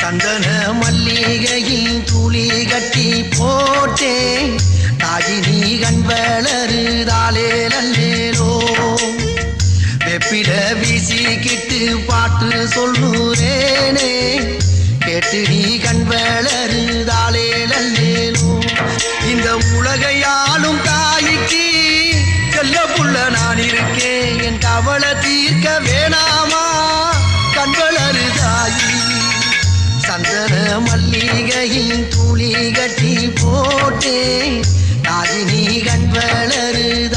சந்தன மல்லிகையில் துளி கட்டி போட்டேன் தாயினி கண் வளருதாலே நல்லேலோ வெப்பில வீசிக்கிட்டு பாட்டு சொல்லுறேனே கேட்டு நீ கண் வளருதாலே நல்லேலோ இந்த உலகையாலும் தாய்க்கு செல்ல புள்ள நான் இருக்கேன் என் கவலை தீர்க்க வேணாமா கண் வளருதாயி சந்தன மல்லிகையின் துளி கட்டி போட்டே தாயினி கண் வளருத